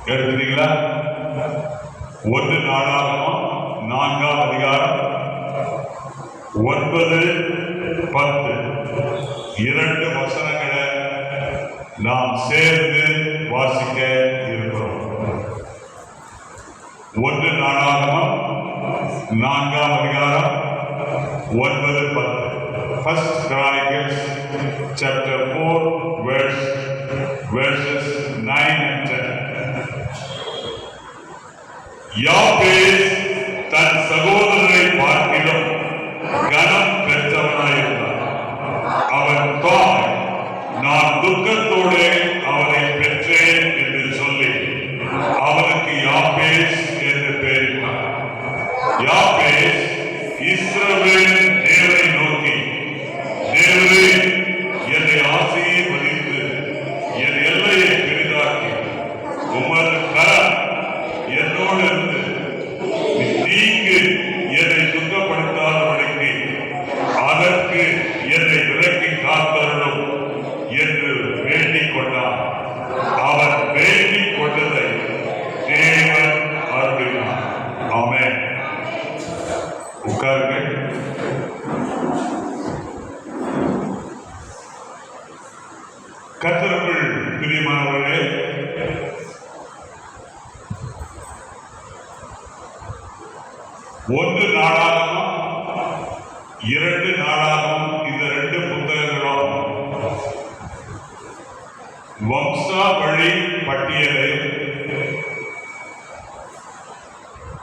எடுத்துட்டீங்களா? 1 நாளாகமம் 4ஆம் அதிகாரம் 9, 10 2 வசனங்களை நாம் சேர்ந்து வாசிக்க இருக்கிறோம். 1 நாளாகமம் 4ஆம் அதிகாரம் 9, 10. First Chronicles chapter 4 verses 9 and 10. யாபேஸ் தன் சகோதரரை பார்க்கிலும் கனம் பெற்றவனாயிருந்தார். அவன் தாய், நான் துக்கத்தோடு அவனை பெற்றேன் என்று சொல்லி அவனுக்கு யாபேஸ் என்று பெயரிட்டார். யாபேஸ் இஸ்ரவேலின் தேவனை நோக்கி, தேவரே, என்னை ஆசீர்வதித்து என் எல்லையை பெரிதாக்கி உமது கரம் என்னோடு இருந்து தீங்கு என்னை துக்கப்படுத்தாதபடிக்கு அதற்கு என்னை விலக்கி காத்தருளும் என்று வேண்டிக் கொண்டான். அவன் வேண்டிக் கொண்டதை தேவன் அருளினார். ஆமென். உட்காருங்க. கர்த்தருக்குள் பிரியமானவர்களே, ஒன்று நாளாகமம் 2 நாளாகமம், இந்த 2 புத்தகங்களும் வம்சாவழி பட்டியலை,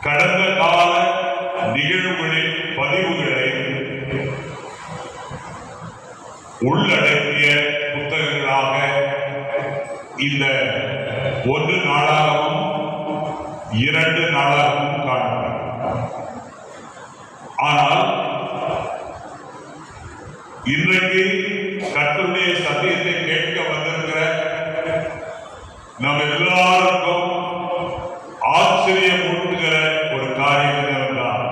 கடந்த கால நிகழ்வுகளின் பதிவுகளை உள்ளடக்கிய புத்தகங்களாக இந்த 1 நாளாகமம் 2 நாளாகமும் காணப்படும். ஆனால் இன்றைக்கு கர்த்தருடைய சத்தியத்தை கேட்க வந்திருக்கிற நம்ம எல்லாருக்கும் ஆச்சரியமூட்டுகிற ஒரு காரியம் என்னவென்றால்,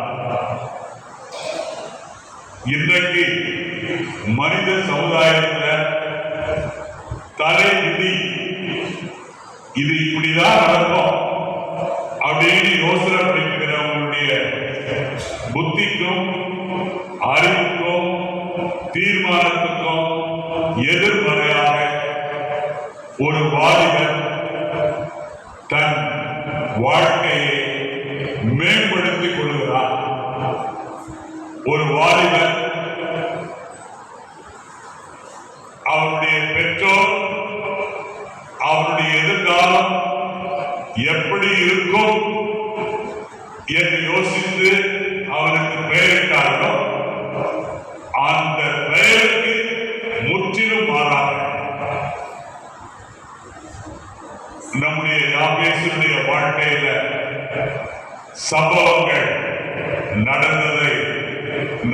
இன்றைக்கு மனித சமுதாயத்தில் தலை விதி இது இப்படிதான் நடக்கும் அப்படின்னு யோசனை பண்ணிக்கிறவங்களுடைய புத்திக்கும் அறிவுக்கும் தீர்மானத்துக்கும் எதிர்மறையாக ஒரு வாலிபன் தன் வாழ்க்கையை மேம்படுத்திக் கொள்கிறார். ஒரு வாலிபன் அவருடைய பெற்றோர் அவருடைய எதிர்காலம் எப்படி இருக்கும் என்று யோசித்து அவனுக்கு பெயரிட்டார்களோ அந்த பெயருக்கு முற்றிலும் மாறாக நம்முடைய யாபேசுடைய வாழ்க்கையில சம்பவங்கள் நடந்ததை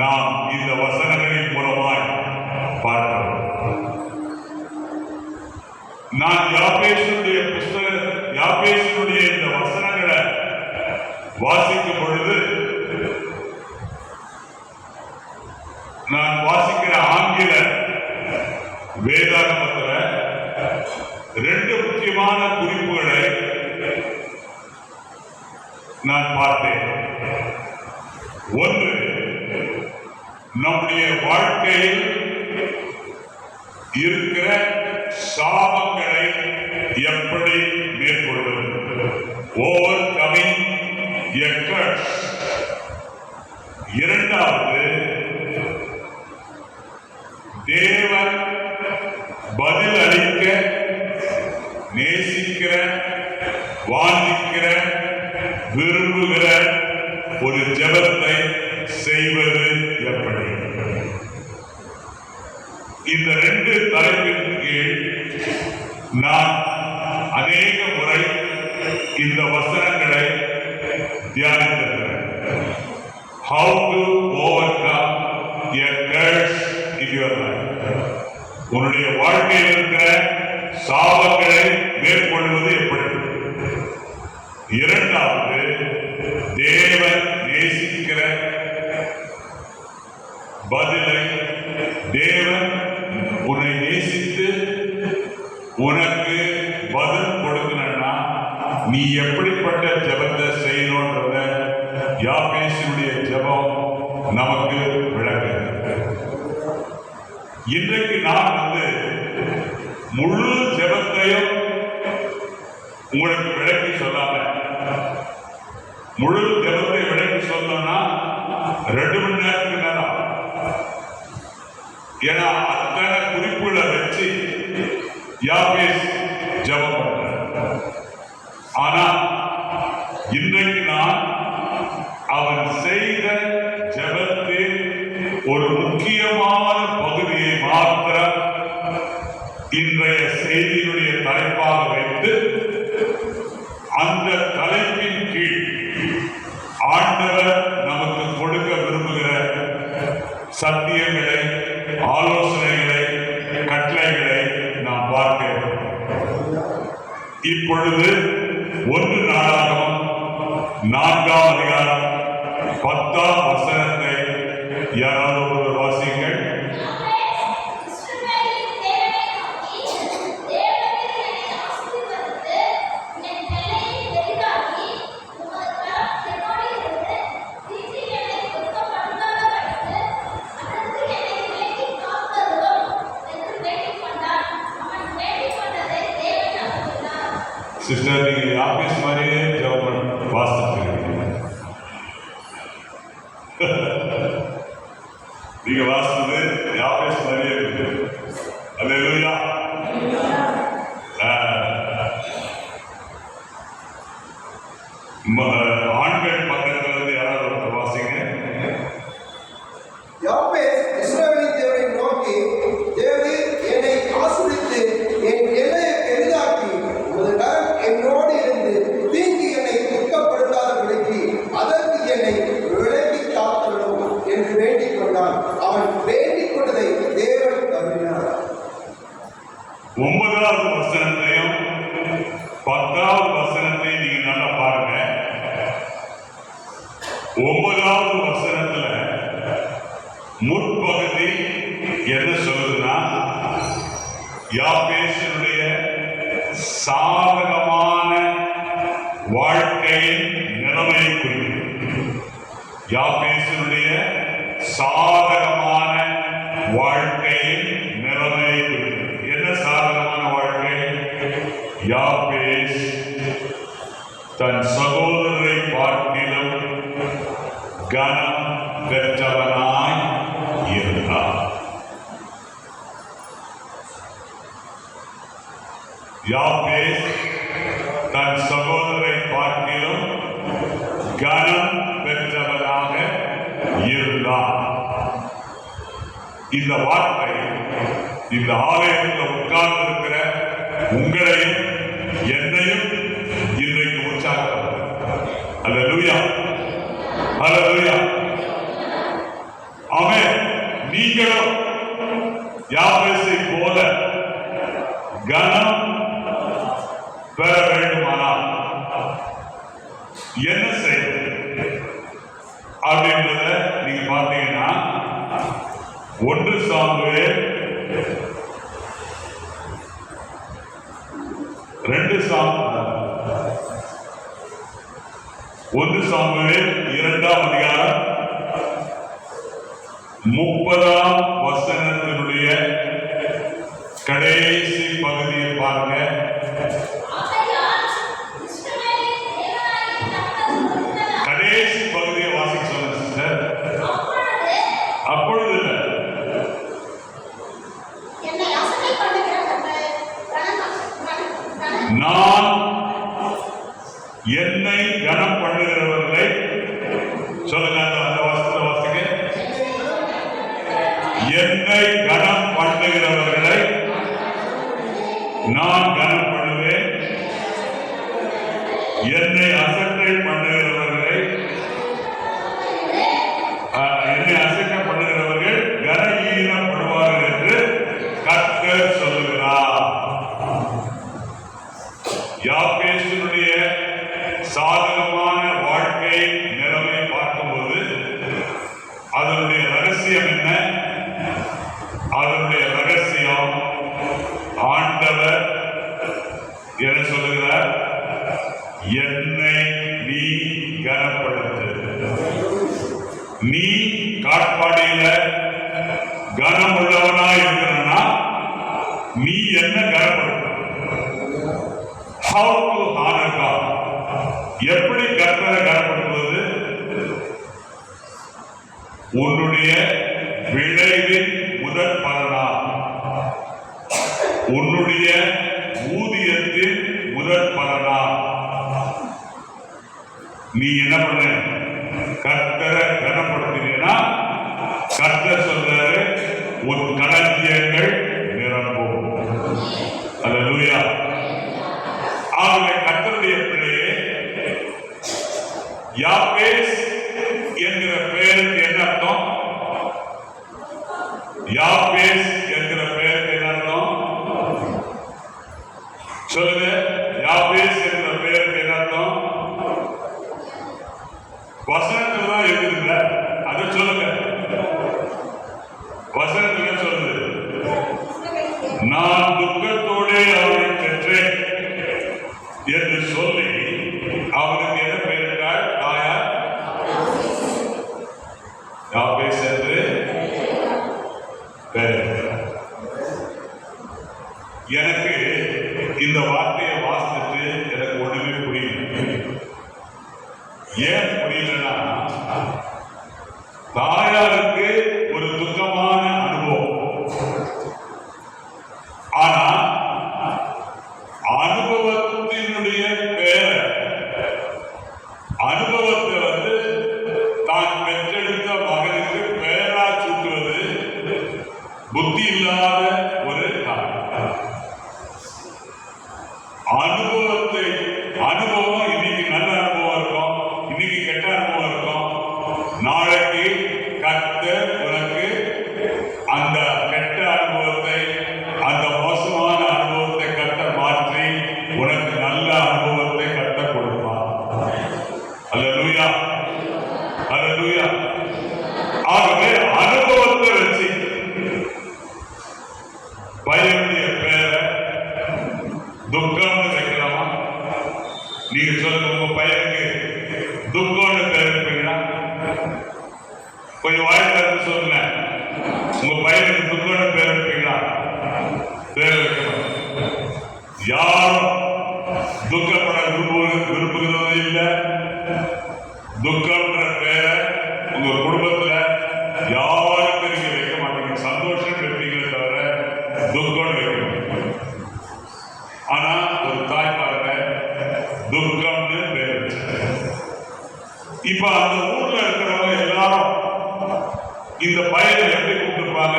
நாம் இந்த வசனங்களின் மூலமாய் பார்க்கிறோம். நான் யாபேசுடைய இந்த வசனங்களை வாசிக்கும் பொழுது நான் வாசிக்கிற ஆங்கில வேதாகமத்தில் 2 முக்கியமான குறிப்புகளை நான் பார்த்தேன். ஒன்று, நம்முடைய வாழ்க்கையில் இருக்கிற சாபங்களை எப்படி மேற்கொள்வது, ஓவர் கமிங் எ கர்ஸ். இரண்டாவது, தேவன் பதில் அளிக்க நேசிக்கிற, வாஞ்சிக்கிற, விரும்புகிற ஒரு ஜெபத்தை செய்வது எப்படி. இந்த 2 தலைப்பின் கீழ் நான் அநேக முறை இந்த வசனங்களை தியானித்திருக்கிறேன். How to overcome a curse in your life. உன்னுடைய வாழ்க்கையில் இருக்கிற சாபங்களை மேற்கொள்வது எப்படி. இரண்டாவது, தேவன் நேசிக்கிற பதிலை, தேவன் உன்னை நேசித்து உனக்கு பதில் கொடுக்கணும்னா நீ எப்படிப்பட்ட ஜெபத்தை செய்யணும்ன்றத யாபேசினுடைய ஜெபம் நமக்கு விளக்கு. இன்றைக்கு நான் முழு ஜெபத்தையும் உங்களுக்கு விளக்கி சொல்லாம, முழு ஜெபத்தை விளக்கி சொல்லணும்னா 2 மணி நேரத்துக்கு நேரம். ஏன்னா அத்தனை குறிப்புகளை வச்சு யாபேஸ் ஜெபம் பண்ற. ஆனா இன்றைக்கு நான் அவன் செய்த ஜெபத்தில் ஒரு முக்கியமான பகுதியை மாத்திரம் இன்றைய செய்தியுடைய தலைப்பாக வைத்து, அந்த தலைப்பின் கீழ் ஆண்டவர் நமக்கு கொடுக்க விரும்புகிற சத்தியங்களை, ஆலோசனைகளை, கட்டளைகளை நாம் பார்க்கிறோம். இப்பொழுது 1 நாளாகமம் 4ஆம் அதிகாரம் 10ஆம் வசனத்தை யாராவது ஒருவர் வாசியுங்கள். சிஸ்டர், நீங்க ஆபீஸ் மாதிரியே ஜெபம் வாசிச்சிருக்கீங்க. நீங்க வாசித்தது ஆபீஸ் மாதிரியே இருக்கு. அல்லேலூயா. ஆண்கள் பக்கத்துல இருந்து யாராவது ஒருத்தர் வாசிங்க. யாபேஸ் இஸ்ரவேலின் தேவனை நோக்கி, தேவரே என்னை ஆசீர்வதித்து என் எல்லையை பெரிதாக்கி உமது கரம் என்னோடு இருந்து தீங்கு என்னை துக்கப்படுத்தாதபடிக்கு அதற்கு என்னை விலக்கி காத்தருளும் என்று வேண்டிக் கொண்டான். அவன் வேண்டிக் கொண்டதை தேவன் அருளினார். 9வது வசனத்தையும் 10வது வசனத்தையும் நீங்க நல்லா பாருங்க. 9வது வசனத்துல முற்பகுதி என்ன சொல்லுதுன்னா, யாபேசினுடைய சாதகமான வாழ்க்கையின் நிலைமையை குறிக்கும். யாபேசினுடைய சாதகமான வாழ்க்கையின் நிலைமையை குறிக்கும். என்ன சாதகமான வாழ்க்கை? யாபேஸ் தன் சகோதரரை பார்க்கிலும் கனம் பெற்றவனாய் இருந்தார். யாபேஸ் தன் சகோதரரை பார்க்கிலும் கனம் பெற்றவனாக இருந்தார். இந்த வார்த்தை இந்த ஆலயத்தில் உட்கார்ந்து இருக்கிற உங்களையும் என்னையும் இன்றைக்கு உற்சாகப்படுத்தும். அல்லேலூயா, அல்லேலூயா. ஆமென். நீங்களும் யாபேசை போல கனம் பெற வேண்டுமானால் என்ன செய்வது அப்படின்றத நீங்க பார்த்தீங்கன்னா, 1 சாமுவேல் 2 சாமுவேல் 2ஆம் அதிகாரம் 30ஆம் வசனத்தினுடைய கடைசி பகுதியை பாருங்க. கடைசி பகுதியை வாசிக்க சொல்லுங்க சிஸ்டர். அப்பொழுது நான் என்னை கனம் பண்ணுகிறவர்களை சொல்லுங்க. அந்த வாசத்தை வாசிக்க. என்னை கனம் பண்ணுகிறவர்களை நான் கனம் பண்ணுவேன், என்னை அசட்டை பண்ணுகிறவர்களை என்னை அசட்டை பண்ணுகிறவர்கள் கனஈனப்படுவார்கள் என்று கர்த்தர் சொல்லுகிறார். யாபேசினுடைய சாதகமான வாழ்க்கை நிலைமை பார்க்கும்போது அதனுடைய ரகசியம் என்ன? அதனுடைய ரகசியம் ஆண்டவர் என்ன சொல்லுகிறார்? என்னை நீ கனப்படுத்து. நீ காட்பாடியில கனம் உள்ளவனா இருக்கிறனா நீ என்ன கனப்படுத்த? How to honor God? எப்படி கர்த்தரை கனப்படுத்துவது? உன்னுடைய விளைவின் முதல் பலனா, உன்னுடைய ஊதியத்தின் முதல் பலனா நீ என்ன பண்ண? கர்த்தரை கனப்படுத்தினா கர்த்தர் சொல்றாரு உன் களஞ்சியங்கள் நிரம்பும். அல்லேலூயா. ஆகவே கர்த்தருடைய பிள்ளையே, யாபேஸ் என்கிற பெயருக்கு என்ன அர்த்தம்? யாபேஸ் என்கிற பெயருக்கு என்ன அர்த்தம்? சொல்லுங்க. யாபேஸ் என்கிற பெயருக்கு என்ன அர்த்தம்? வசனத்துல தான் இருக்குதுல்ல, அதை சொல்லுங்க. வசனத்துல சொல்லுது, நான் துக்கத்தோடே அவரை பெற்றேன் என்று சொல்லி அவனுக்கு என்ன பெயரிட்டாள்? தாயார் யாபேஸ் என்று பெயரிட்டார். எனக்கு இந்த வார்த்தையை வாசித்து எனக்கு ஒண்ணுமே புரியல. ஏன் புரியலன்னா, தாயாருக்கு ஒரு துக்கமான அனுபவம். ஆனா அனுபவத்தினுடைய பேரை, அனுபவத்தை தான் பெற்றெடுத்த மகனுக்கு பெயரா சூட்டுவது புத்தி இல்லாத ஒரு காரணம். அனுபவத்தை, அனுபவம் இன்னைக்கு நல்ல அனுபவம் இருக்கும், இன்னைக்கு கெட்ட அனுபவம் இருக்கும். நாளைக்கு கர்த்தர் உனக்கு அந்த கெட்ட அனுபவத்தை, அந்த மோசமான அனுபவத்தை கர்த்தர் மாற்றி உனக்கு நல்ல அனுபவத்தை கர்த்தர் கொடுப்பார். அல்லேலூயா, அல்லேலூயா. ஆகவே அனுபவத்தை வச்சு பையனுடைய பேரை துக்கம்னு வைக்கலாமா? நீங்க சொல்லுங்க, உங்க பையனுக்கு துக்கம்னு பேர் வைப்பீங்களா? கொஞ்சம் வாய்ப்பு சொல்லுங்க, உங்க பையனுக்கு துக்கம்னு பேர் வைப்பீங்களா? பேர் வைக்கணும். யாரும் துக்கப்பட விரும்புகிறதும் இல்லை. துக்கம்ன்ற பேரை உங்க குடும்பத்துல யாருக்கு நீங்க வைக்க மாட்டீங்க. சந்தோஷம் வைப்பீங்களே தவிர துக்கம் வைக்கணும். ஆனா ஒரு தாய் பாருங்க, துக்கம்னு பேர் வச்சாங்க. இப்ப அந்த ஊர்ல இருக்கிறவங்க எல்லாரும் இந்த பையனை எப்படி கூப்பிட்டுருப்பாங்க?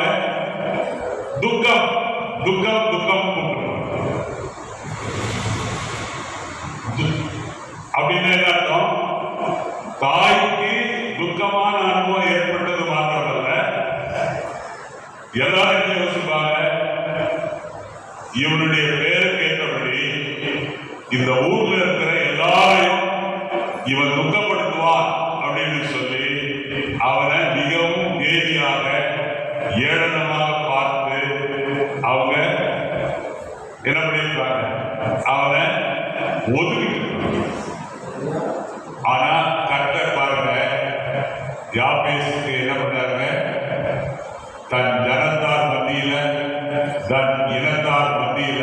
துக்கம், துக்கம், துக்கம் கூப்பிட்டுருப்பாங்க. அப்படின்னு என்ன அர்த்தம்? தாய்க்கு துக்கமான அனுபவம் ஏற்பட்டது மாத்திரமல்ல, எல்லாரும் என்ன யோசிப்பாங்க? இவனுடைய பேருக்கு ஏற்றபடி இந்த ஊர்ல இருக்கிற எல்லாரையும் இவன் துக்கப்படுத்துவான் அப்படின்னு சொல்லி அவனை மிகவும் கேலியாக, ஏளனமாக பார்த்து அவங்க என்ன பண்ணிருக்காங்க? அவனை ஒதுக்கிட்டு. ஆனா கர்த்தர் பாருங்க, யாபேசுக்கு என்ன பண்ணாருங்க? தன் ஜனத்தார் மத்தியில, தன் இனத்தார் மத்தியில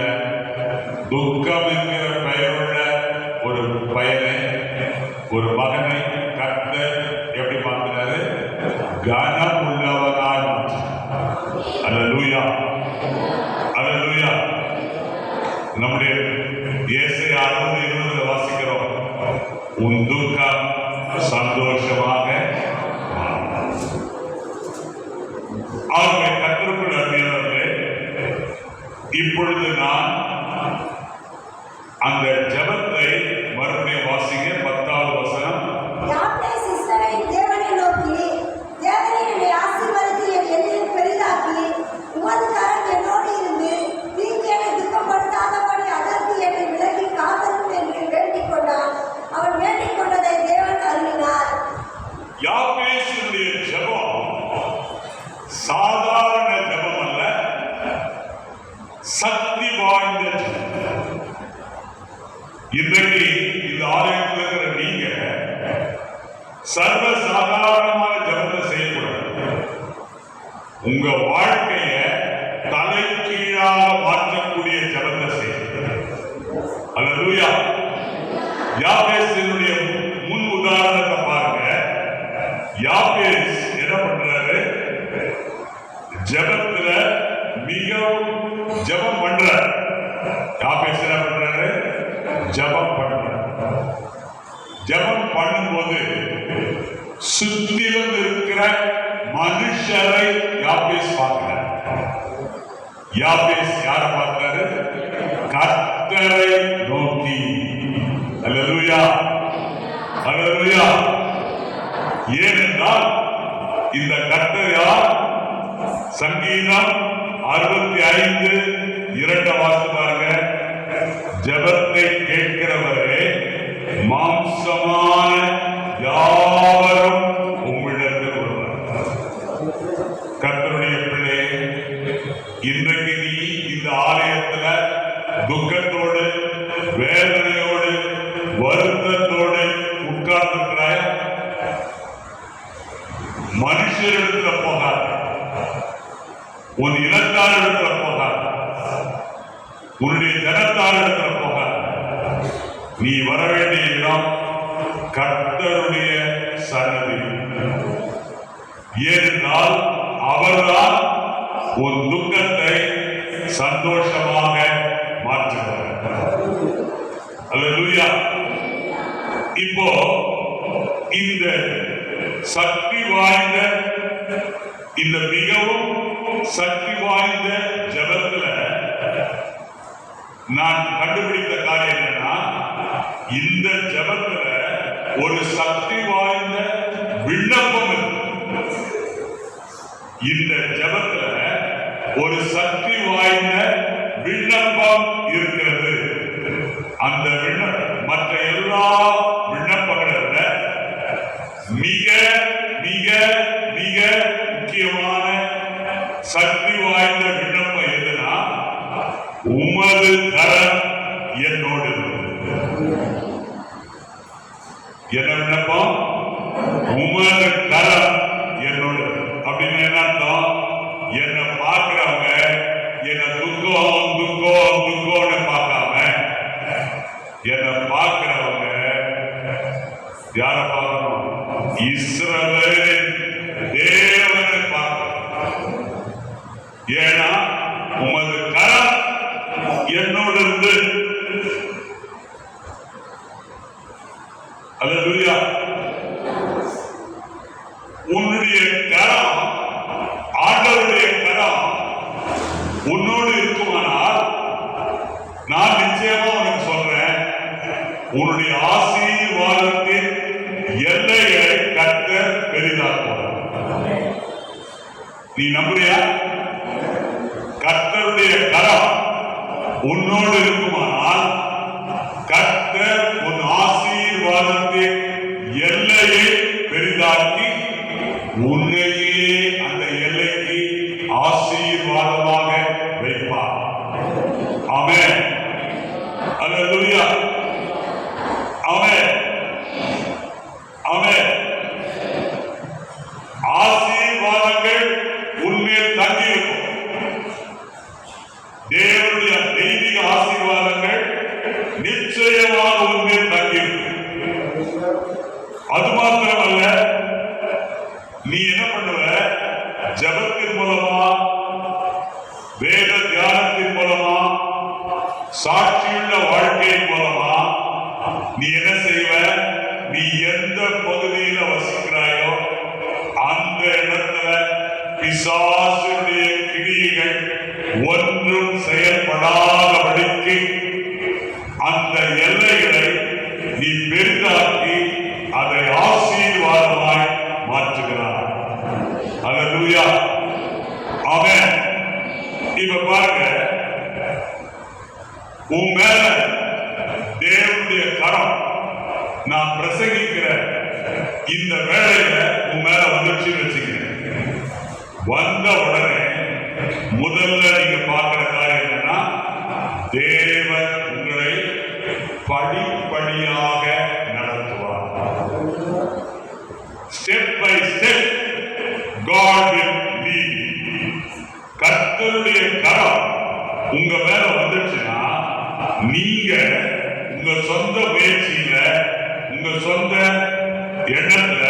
துக்கம் என்கிற பெயருள்ள ஒரு பையனை, ஒரு மகனை கர்த்தர் எப்படி மாற்றினாரு? கனம் உள்ளவனாய் மாற்றினார். அல்லேலூயா, அல்லேலூயா. நம்முடைய ஏசாயா 60:20 வாசிக்கிறோம், உன் துக்கம் சந்தோஷமாக. ஆகவே கர்த்தருக்குள் அருமையானவர்களே, இப்பொழுது நான் அந்த ஜெபத்தை மறுபடியும் வாசிங்க. 10வது வசனம். யாபேஸ் இஸ்ரவேலின் தேவனை நோக்கி, தேவனே என்னை ஆசீர்வதித்து என் எல்லையை பெரிதாக்கி, உமது கரம் என்னோடு இருந்து தீங்கு என்னை துக்கப்படுத்தாதபடி அதற்கு என்னை விலகி காத்தரும் என்று வேண்டிக் கொண்டான். அவன் வேண்டிக் கொண்டதை தேவன் அருளினார். யாபேசுடைய ஜெபம் சாதாரண ஜெபம் அல்ல, சக்தி வாய்ந்த ஜெபம். இன்றைக்கு இந்த இந்த ஆலயத்தில் இருக்கிற நீங்க சர்வ சாதாரணமான ஜபத்தை செய்யக்கூடாது. உங்க வாழ்க்கைய தலை கீழாக மாற்றக்கூடிய ஜபத்தை செய்ய. அல்லேலூயா. யாபேசினுடைய முன் உதாரணத்தை பாருங்க. யாபேஸ் என்ன பண்றாரு? ஜபத்துல மிகவும் ஜபம் பண்றாரு. யாபேஸ் என்ன பண்றாரு? ஜபம் பண்றாரு. ஜபம் பண்ணும்போது சுத்திலும் இருக்கிற மனுஷரை யாபேஸ் பார்க்கிறார். யாபேஸ் யாரை பார்த்தாரு? கர்த்தரை நோக்கி. அல்லேலூயா, அல்லேலூயா. ஏனென்றால் இந்த கர்த்தர் யார்? சங்கீதம் 65:2 வாசித்து பாருங்க. ஜபத்தை கேட்கிறவரே, மாம்சமான யாவரும் உம்மிடத்தில் வருவார். கர்த்தருடைய பிள்ளை, இன்றைக்கு நீ இந்த ஆலயத்துல துக்கத்தோடு, வேதனையோடு, வருத்தத்தோடு உட்கார்ந்திருக்கிறாய். மனுஷரிடத்துல போகாது, உன் இனத்தாரிடத்துல போகாது, உன்னுடைய ஜனத்தாரிடத்துல போகாது. நீ வர வேண்டிய இடம் கர்த்தருடைய சன்னதி. ஏனென்றால் அவர்தான் உன் துக்கத்தை சந்தோஷமாக மாற்றுகிறார். அல்லேலூயா. இப்போ இந்த சக்தி வாய்ந்த, இந்த மிகவும் சக்தி வாய்ந்த ஜபத்துல நான் கண்டுபிடித்த காரியம் என்னன்னா, இந்த ஜபத்துல ஒரு சக்தி வாய்ந்த விண்ணப்பம் இருக்கு. இந்த ஜபத்துல ஒரு சக்தி வாய்ந்த விண்ணப்பம் இருக்கிறது. அந்த மற்ற எல்லா விண்ணப்பங்களை விட மிக மிக மிக முக்கியமான சக்தி வாய்ந்த விண்ணப்பம் எதுனா, உமது கரம் என்னோடு. என்ன விண்ணப்பம்? உமது கரம் என்னோடு. அப்படின்னு என்ன அர்த்தம்? என்னை பார்க்கிறவங்க என்ன துக்கம் துக்கம் துக்கம்னு பார்க்காம, என்னை பார்க்கிறவங்க யார பார்க்கணும்? இஸ்ரவேலின் தேவனை பார்க்கணும். ஏன்னா உமது கரம் என்னோடு இருந்து. அல்லேலூயா. உன்னுடைய கரம், ஆண்டவருடைய கரம் உன்னோடு இருக்குமானால், நான் நிச்சயமா உனக்கு சொல்றேன், உன்னுடைய ஆசீர்வாதத்தின் எல்லைகளை கர்த்தர் பெரிதாக்குவார். நீ நம்புறியா? கர்த்தருடைய கரம் உன்னோடு இருக்குமானால், கர்த்தர் உன் ஆசீர்வாதத்தின் எல்லையை பெரிதாக்கி உன்னையே அந்த எல்லைக்கு ஆசீர்வாதமாக வைப்பார். ஆமென். அல்லேலூயா. ஆமென். ஆமென். ஆசீர்வாதங்கள் உன்மேல் தங்கியிருக்கும். தேவனுடைய தெய்வீக ஆசீர்வாதங்கள் நிச்சயமாக உன்மேல் தங்கியிருக்கும். அது மாத்திரமல்ல, நீ என்ன பண்ணுவ? ஜபத்தின் மூலமா, வேத தியானத்தின் மூலமா, சாட்சியுள்ள வாழ்க்கையின் மூலமா நீ என்ன செய்வ? நீ எந்த பகுதியில வசிக்கிறாயோ அந்த இடத்துல பிசாசுடைய கிரியைகள் ஒன்றும் செயல்படாதபடிக்கு அந்த எல்லைகளை நீ பெரிதாக்கி அதை ஆசீர்வாதமாய் மாற்றுகிறார். அல்லேலூயா. ஆமென். இப்ப பாருங்க, உன் மேல தேவனுடைய கரம் நான் பிரசங்கிக்கிற இந்த வேளையில உன் மேல வந்துச்சு வச்சுக்கிறேன். வந்த உடனே முதல்ல நீங்க பார்க்கிற காரியம் என்னன்னா, தேவன் உங்களை படிப்படியாக step by step God will lead. கர்த்தருடைய கரம் உங்க மேல வந்துச்சுன்னா நீங்க உங்க சொந்த முயற்சியில உங்க சொந்த எண்ணத்துல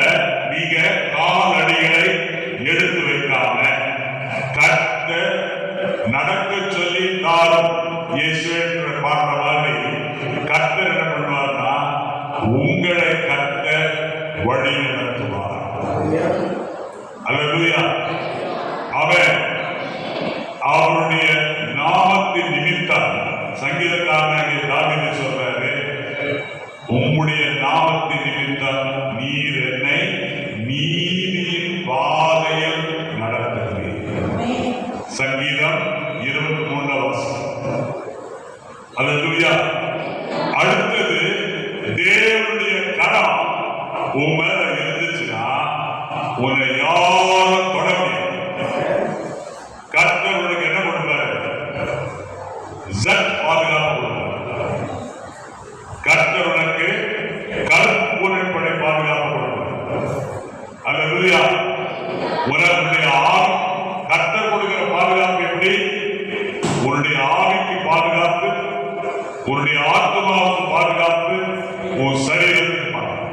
நீங்க காலடிகளை எடுத்து வைக்காம கர்த்தர் நடக்க சொல்லி தாரும் இயேசு பாடுற மாதிரி கர்த்தர் என்ன பண்ணுவார்னா உங்களை கர்த்தர் வழி நடத்துவார். அல்லேலூயா. அவன் அவருடைய நாமத்தின் நிமித்தம் சங்கீதக்காரனாகிய தாவீது சொல்றாரு, உம்முடைய நாமத்தின் நிமித்தம் நீர் என்னை நீதியின் பாதையில் நடத்துகிறீர். சங்கீதம் 23. அல்லேலூயா. அடுத்தது தேவனுடைய கரம் உன் மேல இருந்துச்சுன்னா உன்னை யாரும் தொட முடியாது. கர்த்தர் உனக்கு என்ன கொடுப்பாரு? பாதுகாப்பு கொடுப்பார். கர்த்தர் உனக்கு கற்பூரைப்படை பாதுகாப்பு கொடுப்பார். அல்லேலூயா. உன்னுடைய ஆவி கர்த்தர் கொடுக்கிற பாதுகாப்பு எப்படி? உன்னுடைய ஆவிக்கு பாதுகாப்பு, உன்னுடைய ஆத்மாவுக்கு பாதுகாப்பு, உன் சரீரத்துக்கு பாதுகாப்பு.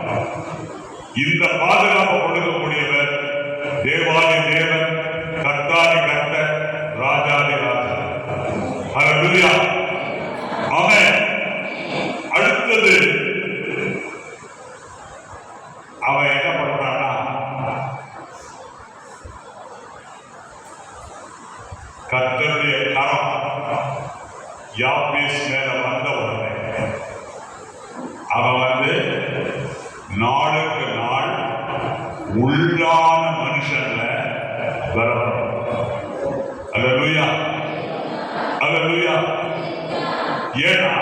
இந்த பாதுகாப்பு கொடுக்கக்கூடியவர் தேவாதி தேவன், கர்த்தாதி கர்த்தர், ராஜாதி ராஜா. அல்லேலூயா. அவன் அடுத்தது அவன் என்ன பண்றான்னா கர்த்தருடைய கரம் யாபேஸ் மேல வந்த உடனே அவன் நாளுக்கு நாள் உள்ளான மனுஷன்ல வரணும். அல்லேலூயா. அல்லேலூயா. ஏன்னா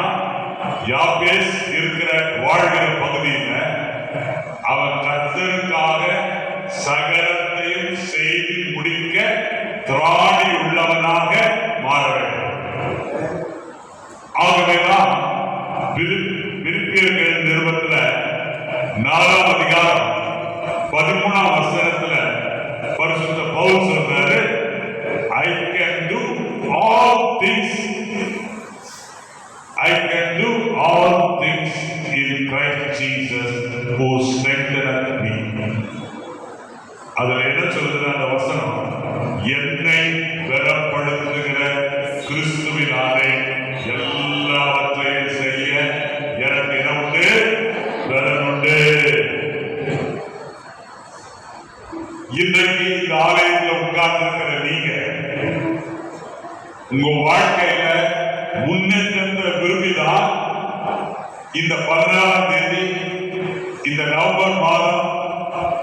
யாபேஸ் இருக்கிற வாழ்கிற பகுதியில அவன் கர்த்தருக்காக சகலத்தையும் செய்து முடிக்க திராணி உள்ளவனாக மாற வேண்டும். ஆகவேதான் பிலிப்பியர்கள் நிருபத்துல 4ஆம் அதிகாரம் 13ஆம் வசனத்துல பரிசுத்த பவுல் சொல்றாரு, I can do all things in Christ Jesus who strengtheneth me. அதுல என்ன சொல்றது அந்த வசனம்? என்னை பலப்படுத்துகிற கிறிஸ்துவினாலே எல்லாவற்றையும் செய்ய எனக்கு என்ன உண்டு? பலன் உண்டு. இன்றைக்கு இந்த ஆலயத்தில் உட்கார்ந்திருக்கிற நீங்க உங்க வாழ்க்கையில முன்னேற்றத்தை விரும்பிதான் இந்த 16ஆம் தேதி இந்த நவம்பர் மாதம்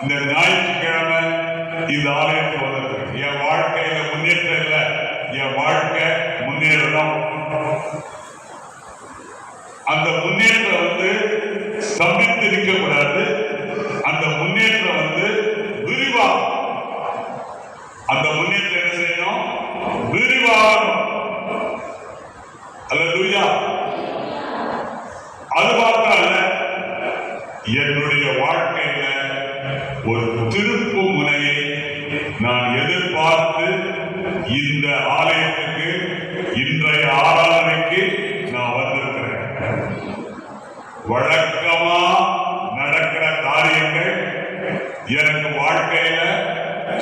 இந்த ஞாயிற்றுக்கிழமை இந்த ஆலயத்துக்கு வந்திருக்கு. என் வாழ்க்கையில முன்னேற்றம் இல்லை, என் வாழ்க்கை முன்னேறணும். அந்த முன்னேற்றம் ஸ்தம்பித்து நிற்கக்கூடாது. அந்த முன்னேற்றம் விரிவாகும். அந்த முன்னேற்றம் என்ன செய்யணும்? விரிவாகணும். அல்லேலூயா. அது மாத்திரம் என்னுடைய வாழ்க்கையில ஒரு திருப்பு முனையை நான் எதிர்பார்த்து இந்த ஆலயத்துக்கு இன்றைய ஆராதனைக்கு நான் வந்திருக்கிறேன். வழக்கமா நடக்கிற காரியங்கள் எனக்கு வாழ்க்கையில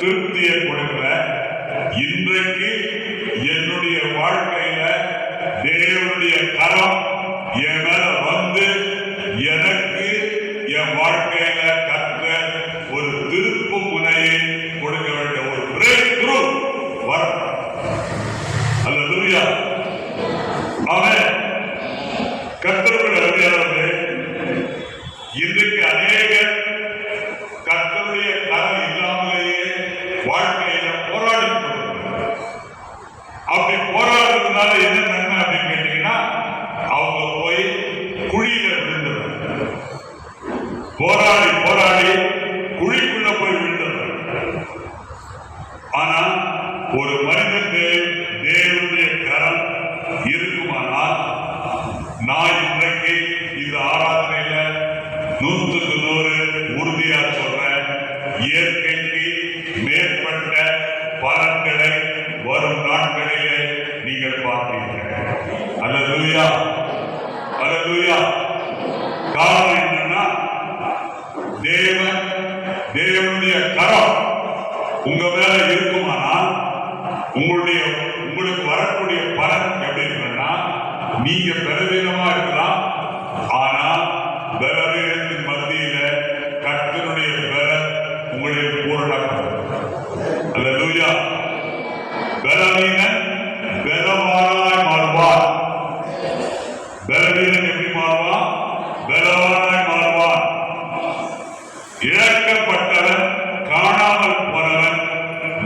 திருப்தியை கொடுக்கல. இன்றைக்கு என்னுடைய வாழ்க்கையில தேவனுடைய கரம் என் மேல எனக்கு என் வாழ்க்கையில கற்ற ஒரு திருப்பு முனையை கொடுக்க வேண்டிய ஒரு பிரேக் த்ரூ வரும். அல்லேலூயா. அவன் கர்த்தருடைய அருமையானவர்களே, இன்றைக்கு அநேக கர்த்தருடைய கரம் இல்லாமலேயே வாழ்க்கையில போராடி கொண்டிருக்கிறார். அப்படி போராடுறதுனால என்ன நன்மை அப்படின்னு கேட்டீங்கன்னா, அவங்க போய் குழியில விழுந்துடுறாங்க. போராடி போராடி குழிக்குள்ள போய் விழுந்துடுறாங்க. ஆனா ஒரு மனிதனுக்கு தேவனுடைய கரம் இருக்குமானால், நான் இன்றைக்கு இந்த ஆராதனையில 100க்கு 100 உறுதியா சொல்றேன், இயற்கைக்கு மேற்பட்ட பலன்களை வரும் நாட்களிலே நீங்கள் பார்ப்பீர்கள். அல்லேலூயா, அல்லேலூயா. காரணம் என்னன்னா, தேவனுடைய கரம் உங்க மேல இருக்குமானால் உங்களுக்கு வரக்கூடிய பலன் எப்படி இருக்குன்னா, நீங்க பலவீனமா இருக்கலாம், ஆனா பலவீனத்தின் மத்தியில கர்த்தருடைய பலன் உங்களுக்கு பூரணமாகும். அல்லேலூயா. பலவீனன் பலவானாய் மாறுவான். பலவீனன் எப்படி மாறுவான்? பலவானாய் மாறுவான். இழக்கப்பட்டவன், காணாமல் போனவன்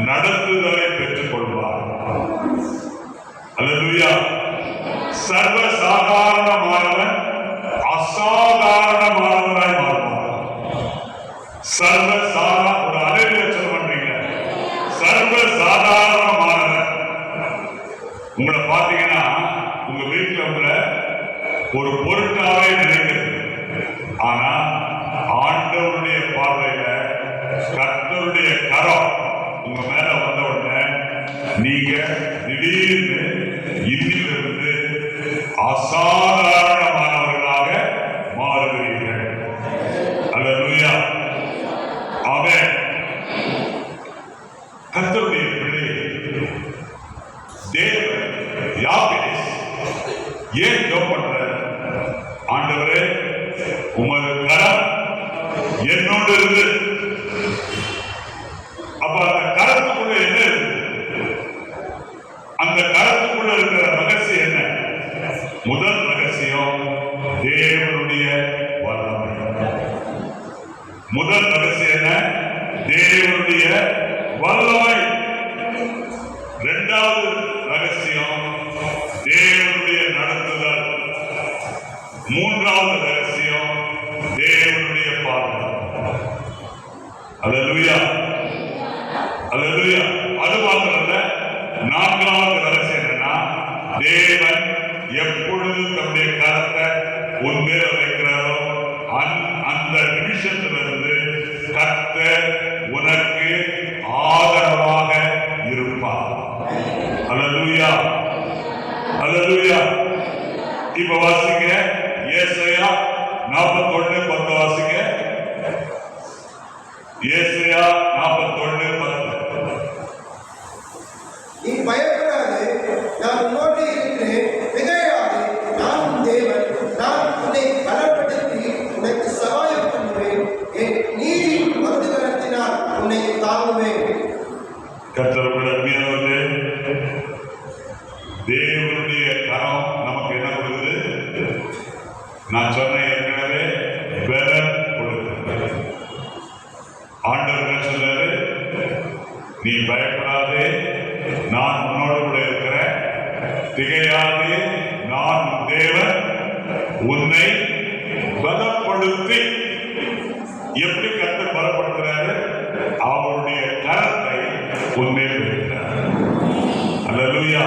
நடத்துதலை பெற்றுக் கொள்வார். அல்லேலூயா. சர்வசாதாரணமானவன் அசாதாரணமானவராய் மாறுவார். ஒரு அலையில சொல்ல பண்றீங்க. சர்வசாதாரணமானவன். உங்களை பார்த்தீங்கன்னா உங்க வீட்டுல உங்களை ஒரு பொருட்டாவே நினைக்கிறது. ஆனா ஆண்டவருடைய பார்வையில கர்த்தருடைய கரம் உங்க மேல வந்த உடனே நீங்க திடீர்னு இன்னிலிருந்து அசாதாரணமானவர்களாக மாறுகிறீர்கள். அல்லேலூயா. ஆமென். கர்த்தருடைய பிள்ளை தேவன் யாபேஸ் ஏன் ஜெபம் பண்ற? ஆண்டவரே, உமது கரம் என்னோடு இருந்து. அப்ப அந்த கரத்துக்குள்ள என்ன இருக்கு? அந்த கரத்துக்குள்ள இருக்கிற ரகசியம் என்ன? முதல் ரகசியம் தேவனுடைய வல்லமை. முதல் ரகசியம் என்ன? தேவனுடைய வல்லமை. இரண்டாவது ரகசியம் தேவனுடைய நடத்துதல். மூன்றாவது ரகசியம் தேவனுடைய பார்வை. அல்லேலூயா, அல்லேலூயா. அது மாத்திரமல்ல, நான்காவது ரகசியம் என்னன்னா, தேவன் எப்பொழுது தன்னுடைய கரத்தை உன்மேல வைக்கிறாரோ அந்த நிமிஷத்திலிருந்து கர்த்தர் உனக்கு ஆதரவாக இருப்பார். அல்லேலூயா, அல்லேலூயா. இப்ப வாசிங்க ஏசாயா 41:10 வாசிங்க. ஏசாயா 41:10. நீ பயப்படாதே, நான் உன்னோடு இருக்கிறேன். திகையாதே, நான் உன் தேவன். நான் உன்னை பலப்படுத்தி உனக்கு சகாயம் பண்ணுவேன். என் நீதி வலதுகரத்தினால் உன்னை தாங்குவேன். கர்த்தருடைய அருமையானவர்களே, தேவனுடைய கரம் நமக்கு என்ன கொடுக்குது? நான் சொன்ன ஏற்கனவே பலன் கொடுக்கிறது. ஆண்டவர் என்ன சொல்றாரு? நீ பயப்படாதே, நான் உன்னோடு கூட இருக்கிறேன். திகையாதே, நான் உன் தேவன், உன்னை பலப்படுத்தி. எப்படி கர்த்தர் பலப்படுத்துறாரு? அவருடைய கரத்தை உன்மேல் வைக்கிறார். அல்லேலூயா,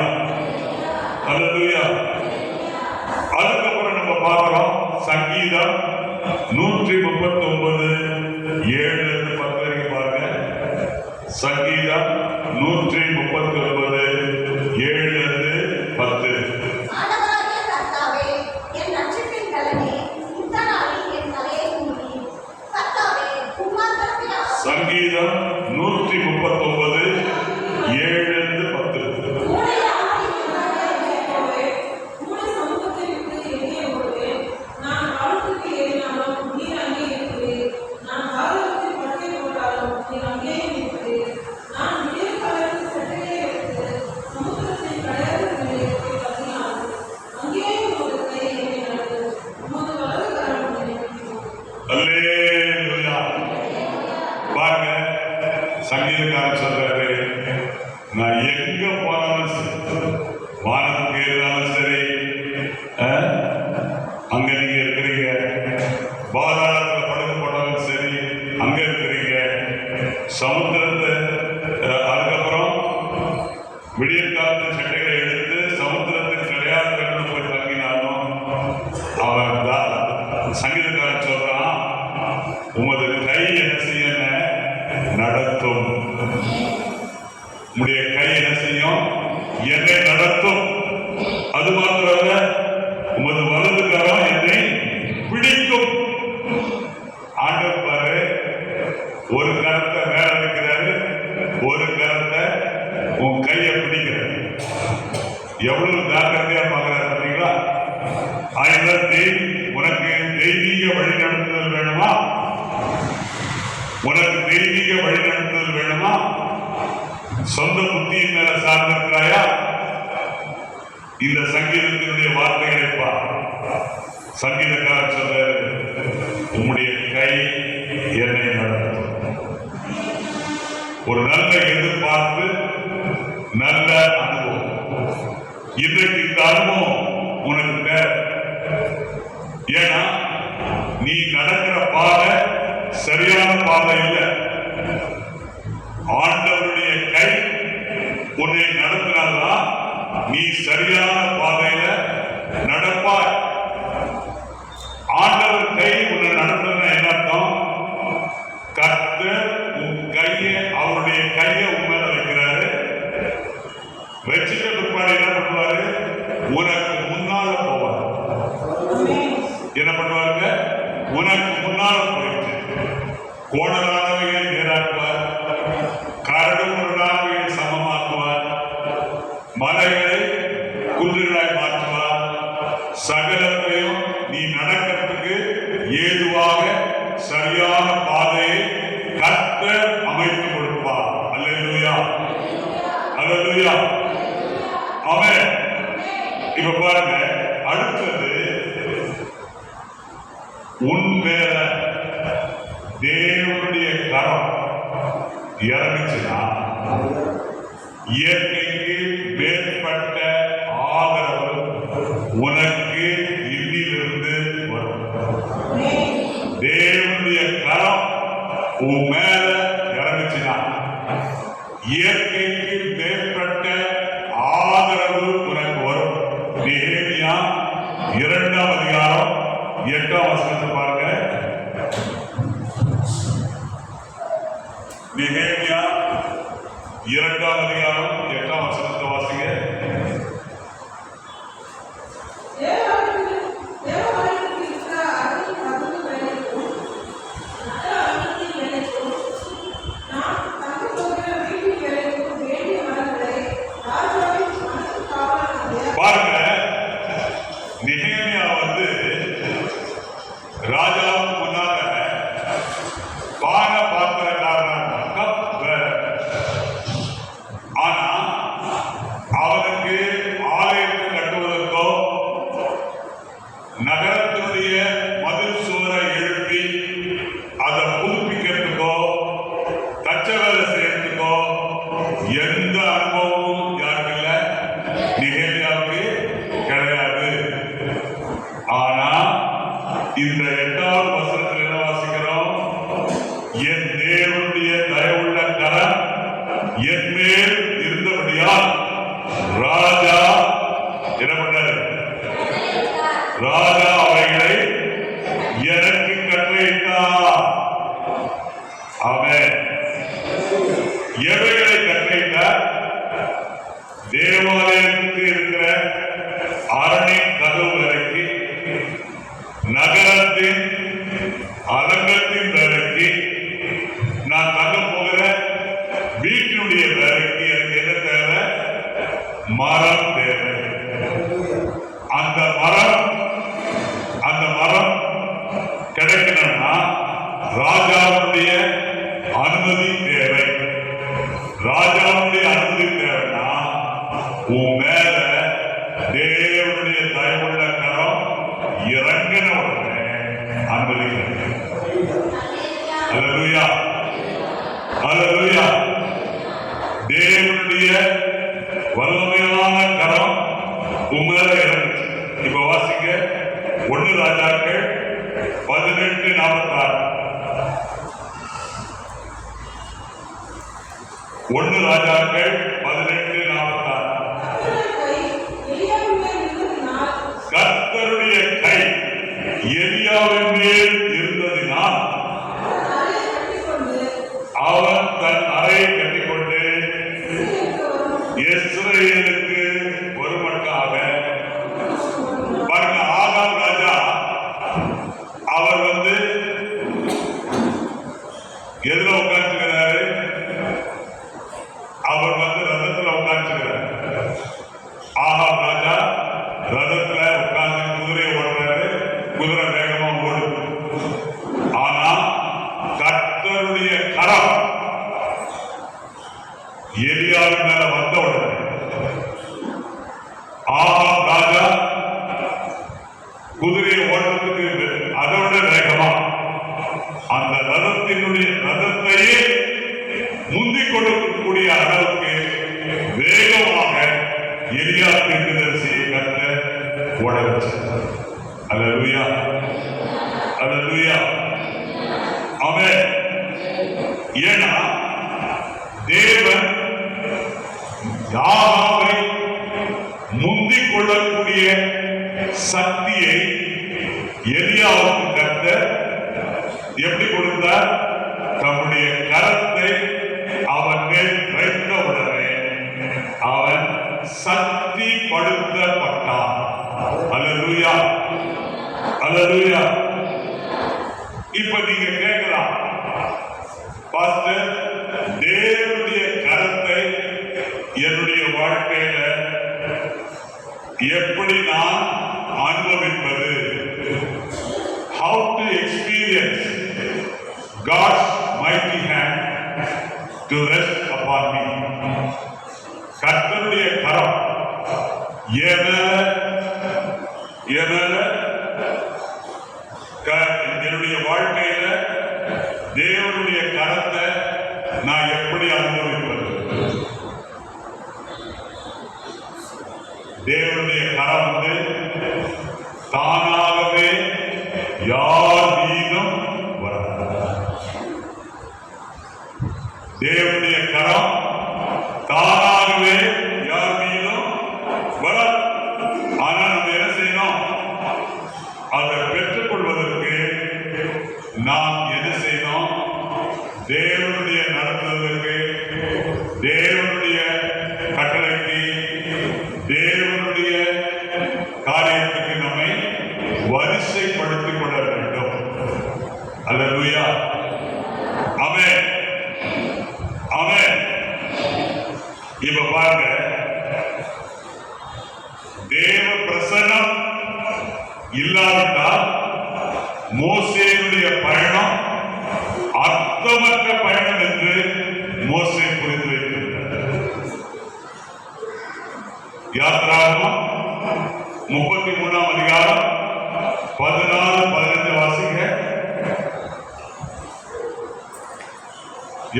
அல்லேலூயா. அதுக்கப்புறம் நம்ம பார்க்கிறோம் சங்கீதம் 139:7-10 வரைக்கும் பாருங்க. சங்கீதம் 139:7-10. ஆண்டவராகிய கர்த்தாவே, என் ரட்சிப்பின் பலனே, இந்த நாளில் என் தலையை மூடி. கர்த்தாவே, உம்மாத்திரமே சங்கீதம் 139:7-10. அல்லேலூயா. பாருங்க, சங்கீதக்காரன் சொல்றாரு, நான் எங்க போனாலும் சரி, வானத்துக்கு ஏறினாலும் சரி, அங்க நீங்க இருக்கிறீங்க. பாதாளத்துல படுக்க போனாலும் சரி, அங்க இருக்கிறீங்க. சமுத்திரத்தை அதுக்கப்புறம் விடிய காலத்து சட்டைகளை எடுத்து சமுத்திரத்தின் கிடையாது போய் தங்கினாலும் அவன் சங்கீதக்காரன் சொல்றான், உமது கை என்ன செய்ய உனக்கு தெய்வீக வழிநடத்துதல் வேணுமா? சொந்த புத்தியின் மேல சார்ந்திருக்கிறாயா? இந்த சங்கீதத்தினுடைய வார்த்தைகளை பார். சங்கீதக்காரர் சொல்றாரு, உம்முடைய கை என்னை நடத்தும். ஒரு நல்ல எதிர்பார்ப்பு, நல்ல அனுபவம். இன்றைக்கு இந்த அனுபவம் உனக்கு தேவை. ஏன்னா நீ நடக்கிற பாதை சரியான பாதை இல்லை. ஆண்டவருடைய கை உன்னை நடத்தினால்தான் நீ சரியான பாதையில நடப்பாய். ஆண்டவர் கை உன்னை நடத்துறதுன்னா என்ன அர்த்தம்? கர்த்தர் உன் கையை, அவருடைய கையை உன் மேல வைக்கிறாரு. வச்சுட்ட பிற்பாடு என்ன பண்ணுவாரு? உனக்கு முன்னால போவார். என்ன பண்ணுவாருங்க? உனக்கு முன்னால போயிட்டு கோணலானவையை நேராக்குவார், கரடு முரடானவையை சமமாக்குவார், மலைகளை குன்றுகளாய் மாற்றுவார். சகலத்தையும் நீ நடக்கிறதுக்கு ஏதுவாக சரியான பாதையை கர்த்தர் அமைத்து கொடுப்பார். அல்லேலூயா, அல்லேலூயா, ஆமென். இப்ப பாருங்க, அடுத்தது உன் மேல தேவனுடைய கரம் இறங்குச்சுன்னா இயற்கைக்கு மேற்பட்ட ஆதரவு உனக்கு இன்னிலிருந்து வரும். தேவனுடைய கரம் உன் மேல இறங்குச்சுன்னா இயற்கைக்கு மேற்பட்ட ஆதரவு உனக்கு வரும். நெகேமியா 2ஆம் அதிகாரம் 8ஆம் வசனத்தை பாருங்க. நெகேமியா 2ஆம் அதிகாரம் 8ஆம் வசனத்தை வாசிங்க. பாருங்க, நெகேமியா ராஜாவுக்கு முன்னால பான பாத்திரக்காரனாக வேற. ஆனா அவனுக்கு ஆலயத்தை கட்டுவதற்கோ நகரத்தினுடைய மதில் சுவரை எழுப்பி அதை புதுப்பிக்கிறதுக்கோ தச்ச வேலை செய்யறதுக்கோ எந்த அனுபவமும் யாருக்கு இல்லை, நெகேமியாவுக்கு கிடையாது. ஆனா இந்த 8வது வசனத்தில் என்ன வாசிக்கிறோம்? என் தேவனுடைய தயவுள்ள கரம் என் மேல் இருந்தபடியால் ராஜா என்ன பண்ணாரு? ராஜா அவைகளை எனக்கு கட்டளையிட்டார். ஆமென். எவைகளை கட்டளையிட்டார்? தேவாலயத்துக்கு இருக்கிற அரணின் கதவு வரைக்கு, நகரத்தின் அலங்கத்தின் வேலைக்கு, நான் தங்க போகிற வீட்டினுடைய வேலைக்கு எனக்கு என்ன தேவை? மரம் தேவை. அந்த மரம் கிடைக்கணும்னா ராஜாவுடைய அனுமதி தேவை. ராஜாவுடைய அனுமதி தேவைன்னா உன் மேல தேவனுடைய தயவுள்ள கரம் இறங்கின உடனே அனுமதிக்கிறது. அல்லேலூயா, அல்லேலூயா. தேவனுடைய வல்லமையான கரம் உன் மேல இறங்குச்சு. இப்ப வாசிக்க 1 ராஜாக்கள் 18:46. 1 ராஜாக்கள் 18:46. கர்த்தருடைய கை எலியாவின் மேல் இருந்ததினால் அவன் தன் அறையை கட்டிக்கொண்டு இஸ்ரவேலுக்கு ஒரு மட்டாக, பாருங்க, ஆகாம் ராஜா அவர் எதுல உட்காந்துக்கிறாரு? அவர் ரதத்துல உட்காந்துக்கிறார். ஆகாம் ராஜா ரதத்துல உட்கார்ந்து குதிரையை ஓடுறாரு. குதிரை வேகமா ஓடுது. ஆனா கர்த்தருடைய ரதத்தையே முந்திக் கொடுக்கக்கூடிய அளவுக்கு வேகமாக எலியா தீர்க்கதரிசியை கர்த்தர் ஓட வச்சார். அல்லேலூயா, அல்லேலூயா, ஆமென். ஏன்னா தேவன் யாவை முந்திக் கொள்ளக்கூடிய சக்தியை எலியாவுக்கு கர்த்தர் எப்படி கொடுத்தார்? தம்முடைய கரத்தை அவன் மேல் வைத்த உடனே அவன் சக்தி படுத்தப்பட்டான். அல்லேலூயா, அல்லேலூயா. இப்ப நீங்க கேட்கலாம், பாஸ்டர், தேவனுடைய கரத்தை என்னுடைய வாழ்க்கையில எப்படி நான் அனுபவிப்பது? How to experience God's mighty hand to rest upon me? கர்த்தருடைய கரம் என்னுடைய வாழ்க்கையில தேவனுடைய கரத்தை நான் எப்படி அனுபவிப்பது? தேவனுடைய கரம் வந்து தானாகவே யார் மீதும் வராது. தேவனுடைய கரம் தானாகவே யார் மீதும் வராது. ஆனா நம்ம என்ன செய்யணும்? அதை பெற்றுக் கொள்வதற்கு நாம் என்ன செய்யணும்? தேவனுடைய நடத்துவதற்கு, தேவனுடைய கட்டளைக்கு, தேவனுடைய காரியத்துக்கு நம்மை வரிசைப்படுத்திக் கொள்ள வேண்டும். அல்லேலூயா, ஆமென், ஆமென். இப்ப பாருங்க, தேவ பிரசன்னம் இல்லாவிட்டால் மோசேயுடைய பயணம் அர்த்தமற்ற பயணம் என்று மோசே புரிந்து வைத்திருக்கிறார். யாத்ராகமம் 33ஆம் அதிகாரம் 14-15 வாசிங்க.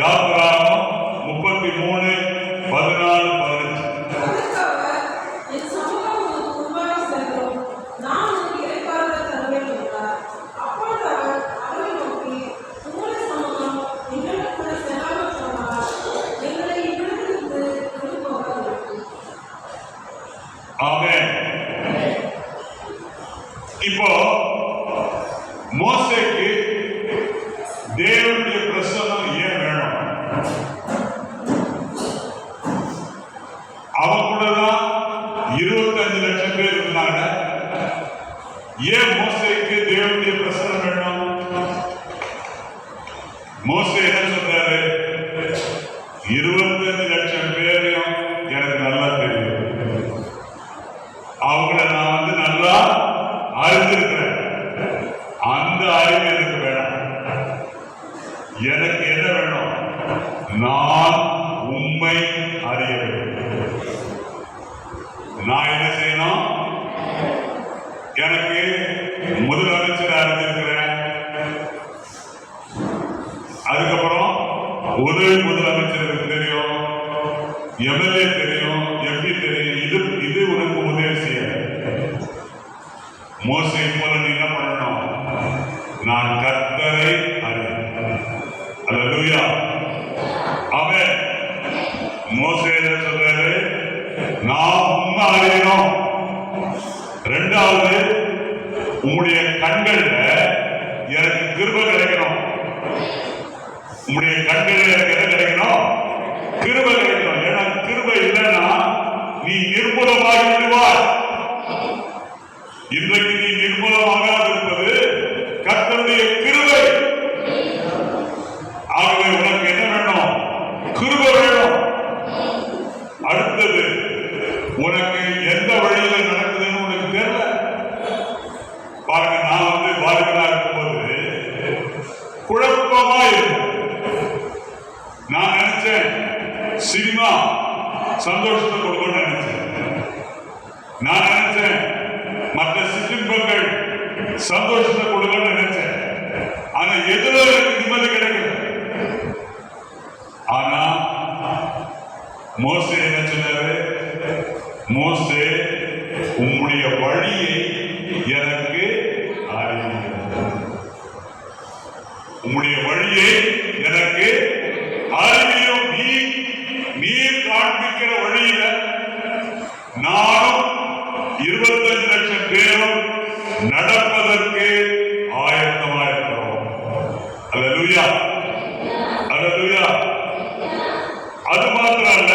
யாத்ராகமம் 33:14-15. ஆமென். இப்போ மோசேக்கு தேவனுடைய பிரசன்னம் ஏன் வேணும்? அவன் கூட தான் 25 லட்சம் பேர் இருந்தாங்க. ஏன் மோசேக்கு தேவனுடைய பிரசன்னம் வேணும்? மோசே என்ன சொல்றாரு? 25 லட்சம் பேரையும் எனக்கு நல்லா தெரியும், அவங்கள நான் வந்து நல்லா அறிந்திருக்கிறேன். அந்த அறிவு எனக்கு வேணும். எனக்கு என்ன வேணும்? நான் உண்மை அறிய வேண்டும். நான் என்ன செய்யணும்? எனக்கு முதலமைச்சர் அறிந்திருக்கிறேன், அதுக்கப்புறம் உதவி முதலமைச்சருக்கு தெரியும், எம்எல்ஏ தெரியும், எம்பி தெரியும். இது உனக்கு உதவி செய்ய. மோசே போல நீ என்ன பண்ணணும்? நான் கர்த்தரை அறிவேன். அல்லேலூயா, ஆமென். மோசே என்ன சொல்றாரு? நான் உண்மை அறியணும். ரெண்டாவது, உங்களுடைய கண்கள்ல எனக்கு கிருபை கிடைக்கணும். உங்களுடைய கண்கள்ல எனக்கு என்ன கிடைக்கணும்? கிருபை கிடைக்கணும். ஏன்னா கிருபை இல்லைன்னா நீ நிர்மூலமாகி விடுவாய். இன்றைக்கு நீ நிர்மூலமாக இருப்பது கர்த்தருடைய கிருபை. ஆகவே உனக்கு என்ன வேணும்? கிருபை வேணும். அடுத்தது, உனக்கு எந்த வழியில நடக்குதுன்னு உனக்கு தெரியல. பாருங்க, நான் வந்து வாலிபனா இருக்கும்போது குழப்பமா இருக்கும். நான் நினைச்சேன் சினிமா சந்தோஷத்தை கொடுக்கணும்னு நினைச்சேன். நான் நினைச்சேன் மற்ற சிற்றின்பங்கள் சந்தோஷத்தை கொடுக்கணும்னு நினைச்சேன். ஆனா எதுல நிம்மதி கிடைக்கும். ஆனா மோசே என்ன சொன்னாரு? மோசே உம்முடைய வழியை எனக்கு அறிவிக்கிறது. உம்முடைய வழியை எனக்கு அறிவியும். நீர் காண்பிக்கிற வழியில நானும் 25 லட்சம் பேரும் நடப்பதற்கு ஆயத்தமாயிருக்கிறோம். அல்லேலூயா, அல்லேலூயா. அது மாத்திரம் அல்ல,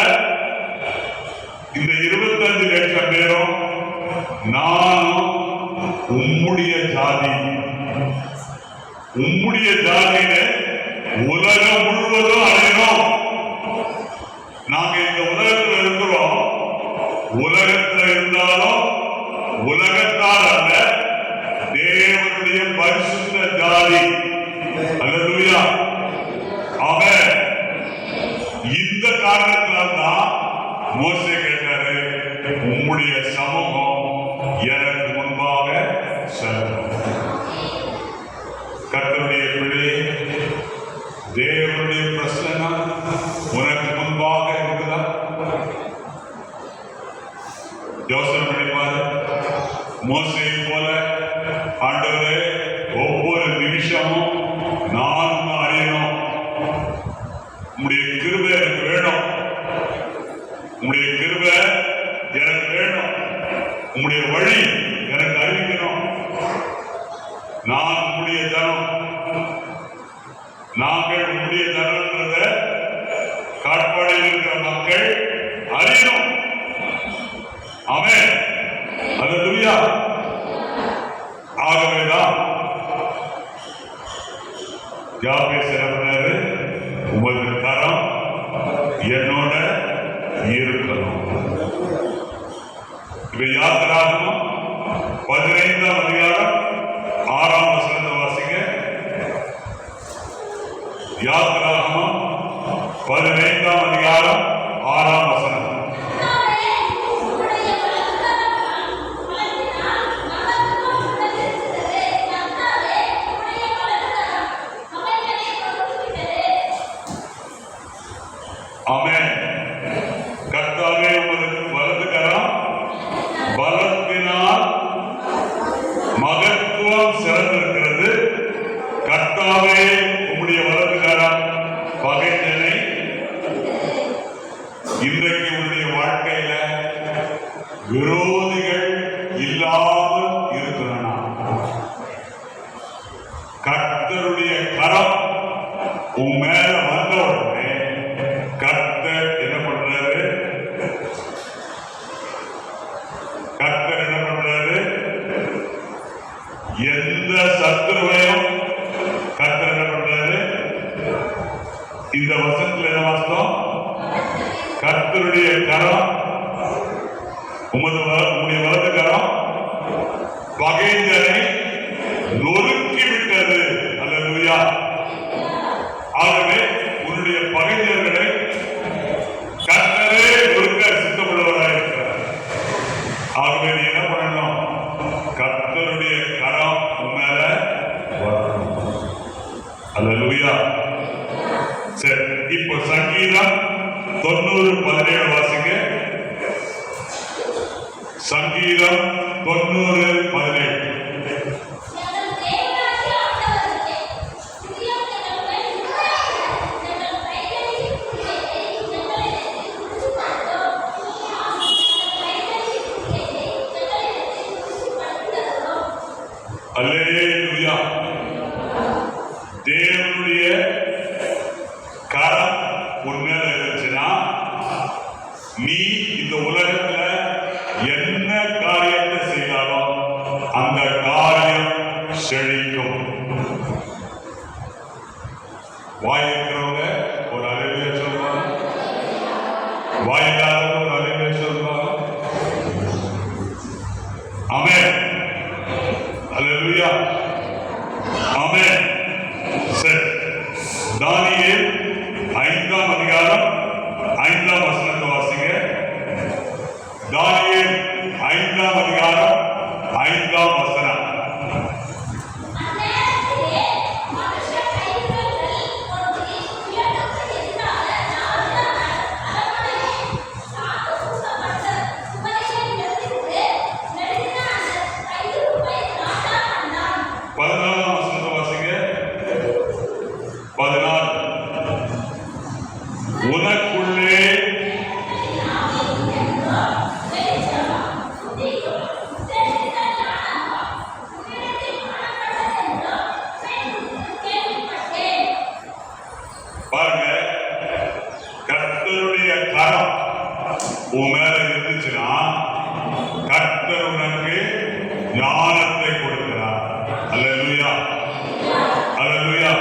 இந்த 25 லட்சம் பேரும் நானும் உம்முடைய ஜாதி. உம்முடைய ஜாதியில உலகம் முழுவதும் அடையணும். நாங்க இந்த உலகத்தில் இருக்கிறோம். உலகத்தில் இருந்தாலும் உலகத்தால் அல்ல, தேவனுடைய பரிசுத்த ஜாதி. அல்லேலூயா. அவன் இந்த காரணத்தினால் தான் மோசே கேட்டாரு, உம்முடைய சமூகம் எனக்கு முன்பாக செல்லும். கர்த்தருடைய பிள்ளை, தேவனுடைய பிரசன்னம் உனக்கு முன்பாக இருக்குதா? யோசனை பண்ணிப்பாரு. மோசேயை போல ஆண்டவரே, ஒவ்வொரு நிமிஷமும் நான் அறியணும். உம்முடைய கிருபை எனக்கு வேணும். உம்முடைய கிருபை எனக்கு வேணும். உம்முடைய வழி எனக்கு அறிவிக்கணும். நான் உம்முடைய ஜனம். நாங்கள் உம்முடைய ஜனம்ன்றத காட்பாடியில் இருக்கிற மக்கள் அறியணும். ஆமென். அல்லேலூயா. ஆகவேதான் யாபேஸ் என்ன பண்ணாரு? உமது கரம் என்னோட இருக்கணும். இப்ப யாத்திராகமம் 15ஆம் அதிகாரம் 6ஆம் வசனத்தை வாசிங்க. யாத்திராகமம் 15ஆம் அதிகாரம் 6ஆம் வசனம். ஆமென். கர்த்தாவே, உமது வலது கரம் பலத்தினால் மகத்துவம் சிறந்திருக்கிறது. கர்த்தாவே, உம்முடைய வலது கரம் பகைத்தனை. இன்றைக்கு உன்னுடைய வாழ்க்கையில விரோதிகள் இல்லாமல் இருக்கிறனா? கர்த்தருடைய கரம் உன் மேல வந்த உடனே கர்த்தர் என்ன பண்றாரு? கர்த்தர் என்ன பண்றாரு? எந்த சத்துருவையும் கர்த்தர் என்ன பண்றாரு? இந்த வசனத்துல என்ன வாசம்? கர்த்தருடைய கரம், உம்முடைய வலது கரம் பகைஞரை நொறுக்கி விட்டது. அல்லேலூயா. ஆகவே உன்னுடைய பகைஞர்களை கர்த்தரே நொறுக்க சித்தமுள்ளவராயிருக்கிறார். ஆகவே நீ என்ன பண்ணணும்? கர்த்தருடைய கரம் உன் மேல வரணும். அல்லேலூயா. சரி, இப்போ சங்கீதம் 90:17 வாசிங்க. சங்கீதம் 90:17. அல்லேலூயா. தேவனுடைய கரம் உன் மேல இருந்துச்சுன்னா நீ இந்த உலகத்துல என்ன காரியத்தை செய்தாலும் அந்த காரியம் செழிக்கும். வாய் இருக்கிறவங்க ஒரு அல்லேலூயா சொல்லுவாங்க. வாய் இல்லாதவங்க ஒரு அல்லேலூயா சொல்லுவாங்க. ஆமென். அல்லேலூயா. ஆமென். சரி, தானியேல் 5ஆம் அதிகாரம் 5ஆம் வசனத்தை வாசிங்க. தானியேல் 5ஆம் அதிகாரம் 5ஆம் வசனம். அல்லேலூயா.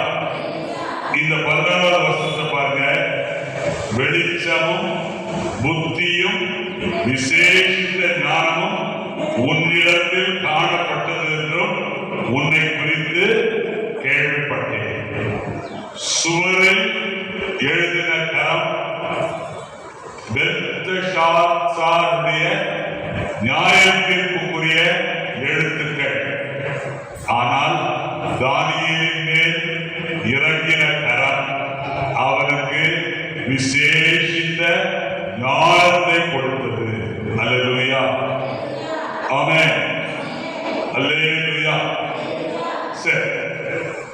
இந்த 16வது வசனத்தை பாருங்க. வெளிச்சமும் புத்தியும் விசேஷித்த ஞானமும் உன்னிடத்தில் காணப்பட்டது என்றும் உன்னை குறித்து கேள்விப்பட்டேன். சுவரில் எழுதின கரம் பெல்தெஷாத்சாருடைய நியாயத்தீர்ப்புக்குரிய எழுத்துக்கள். ஆனால் தானியேலின் மேல் இறங்கின கரம் அவனுக்கு விசேஷித்த ஞானத்தை கொடுத்தது. அல்லேலூயா. ஆமென். அல்லேலூயா. சரி,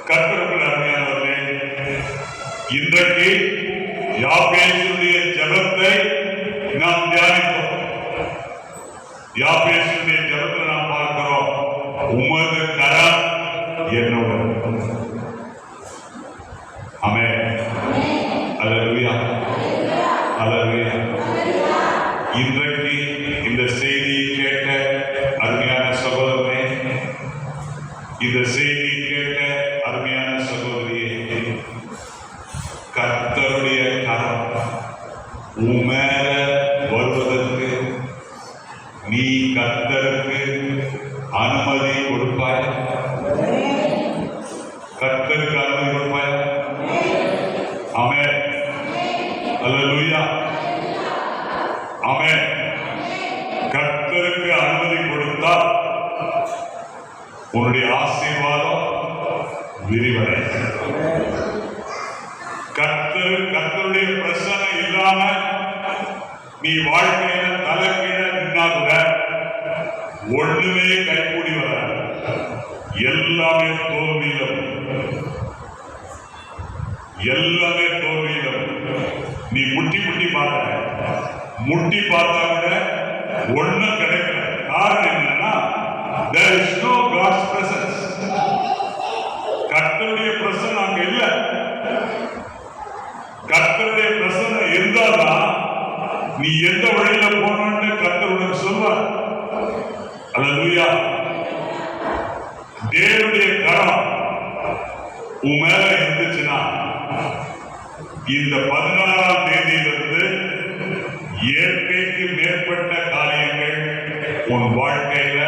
கர்த்தருக்குள் அருமையானவர்களே, இன்றைக்கு யாபேசுடைய ஜெபத்தை நாம் தியானித்தோம். யாபேசுடைய ஜெபத்தை நாம் பார்க்கிறோம். உமது கரம் என்னோட. ஆமென். அல்லேலூயா. அல்லேலூயா. இன்றைக்கு இந்த செய்தியை கேட்ட அருமையான சகோதரனே, இந்த செய்தியை கேட்ட அருமையான சகோதரியே, கர்த்தருடைய கரம் உன் மேல வருவதற்கு நீ கர்த்தருக்கு அனுமதி கொடுப்பாய். கர்த்தருக்கு அனுமதி கொடுப்பாய். ஆமென். அல்லேலூயா. ஆமென். கர்த்தருக்கு அனுமதி கொடுத்தால் உன்னுடைய ஆசீர்வாதம் விரிவடை. கர்த்தருடைய பிரசன்னம் இல்லாம நீ வாழ்க்கையில தலைக்கீழ நின்னா கூட ஒண்ணுமே கைகூடி வராது. எல்லாமே தோல்வியிலும், எல்லாமே தோல்வியிலும். நீ முட்டி பார்த்த, முட்டி பார்த்தா கூட ஒண்ணும் கிடைக்கல. காரணம் என்னன்னா, there is no God's presence. கர்த்தருடைய பிரசன்னம் அங்க இல்ல. கர்த்தருடைய பிரசன்னம் இருந்தால்தான் நீ எந்த வழியில போனோன்னு கர்த்தர் உனக்கு சொல்வார். அல்லேலூயா. தேவனுடைய கரம் உன் மேல இருந்துச்சுன்னா இந்த 16ஆம் தேதியிலிருந்து இயற்கைக்கு மேற்பட்ட காரியங்கள் உன் வாழ்க்கையில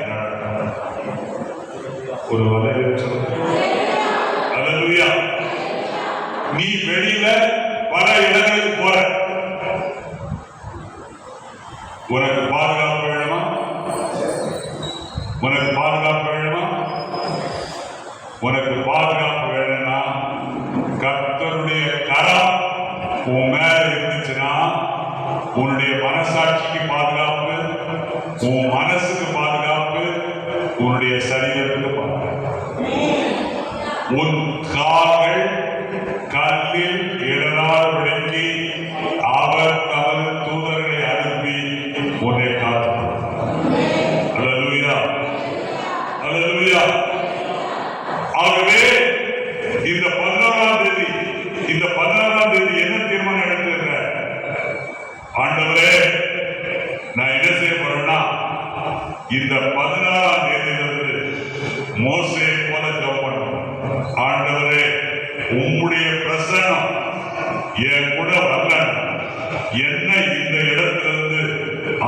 நடக்கும். ஒரு வரவேற்று. அல்லேலூயா. நீ வெளியில பல இடங்களுக்கு போற, உனக்கு பாதுகாப்பு வேணுமா? உனக்கு பாதுகாப்பு வேணுமா? உனக்கு பாதுகாப்பு வேணும்னா கர்த்தருடைய கரம் உன் மேல இருந்துச்சுன்னா உன்னுடைய மனசாட்சிக்கு பாதுகாப்பு, உன் மனசுக்கு பாதுகாப்பு, உன்னுடைய சரீரத்துக்கு பாதுகாப்பு. உன் கால்கள் கல்லில் இடராதபடிக்கு அவர் தமது தூதர்களை அனுப்பி உன்னை காத்தார். அல்லேலூயா. அல்லேலூயா. ஆகவே இந்த 16ஆம் தேதி என்ன தீர்மானம் எடுத்திருக்க? ஆண்டவரே, நான் என்ன செய்ய போறேன்னா இந்த 16ஆம் தேதியிலிருந்து மோசே போல ஜெபம் பண்ணணும். ஆண்டவரே, உம்முடைய பிரசன்னம் என் கூட வரல, என்னை இந்த இடத்திலிருந்து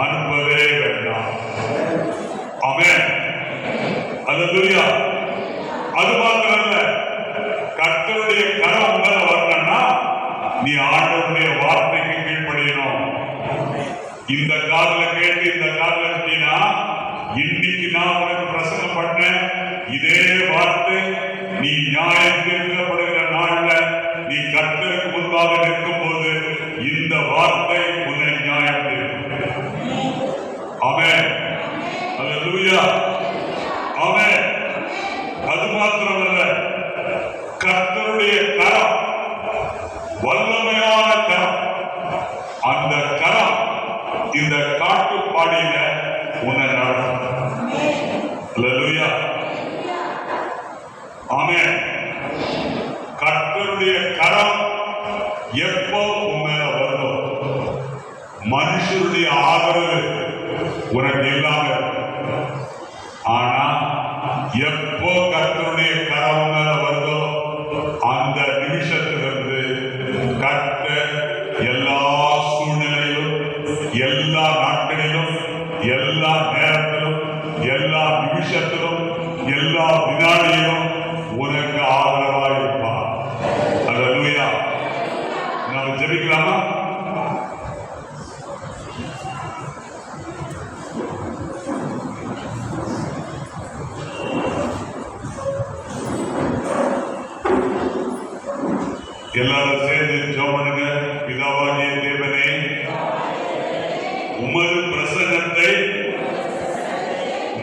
அனுப்பவே வேண்டாம். ஆமென். அல்லேலூயா. அது மாத்திரமல்ல, கர்த்தருடைய கரம் உங்களை வரணும்னா நீ ஆண்டவருடைய வார்த்தைக்கு கீழ்ப்படியணும். இந்த காதுல கேட்டு இந்த காதுல விட்டீனா, இன்னைக்கு நான் உனக்கு பிரசங்கம் பண்ணேன் இதே வார்த்தை நீ நியாயம் தீர்க்கப்படுகிற நாள்ல நீ கர்த்தருக்கு முன்பாக நிற்கும் போது இந்த வார்த்தை உன்னை நியாயம் தீர்க்கும். ஆமென். அல்லேலூயா. ஆமென். அது மாத்திரமல்ல, கர்த்தருடைய கரம் வல்லமையான கரம். அந்த கரம் இந்த காட்டுப்பாடியில உன்னை நடத்தும். அல்லேலூயா. ஆமென். கர்த்தருடைய கரம் எப்போ உன் மேல வருதோ, மனுஷருடைய ஆதரவு உனக்கு இல்லாம இருக்கும். ஆனா எப்போ கர்த்தருடைய கரம் மேல வருதோ எல்லாரும் சேர்ந்து ஜெபம் பண்ணுங்க. பிதாவாகிய தேவனே, உமது பிரசன்னத்தை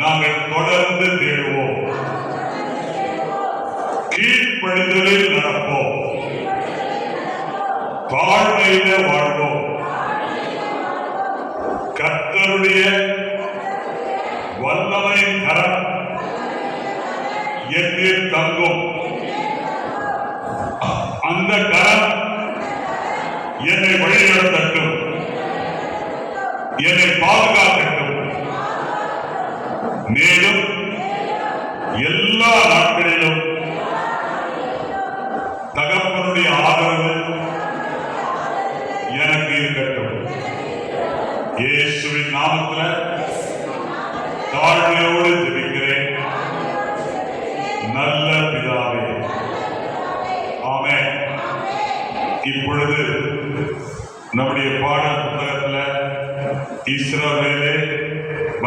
நாங்கள் தொடர்ந்து தேடுவோம், கீழ்ப்படிதலில் நடப்போம், தாழ்மையில வாழ்வோம். கர்த்தருடைய வல்லமையின் கரம் என்னில் தங்கும். அந்த கரம் என்னை வழிநடத்தட்டும், என்னை பாதுகாக்கட்டும். மேலும் எல்லா நாட்களிலும் தகப்பனுடைய ஆதரவு எனக்கு இருக்கட்டும். இயேசுவின் நாமத்தில் தாழ்மையோடு ஜெபிக்கிறேன் நல்ல பிதாவே, ஆமென். இப்பொழுது நம்முடைய பாட புத்தகத்தில் இஸ்ரவேலே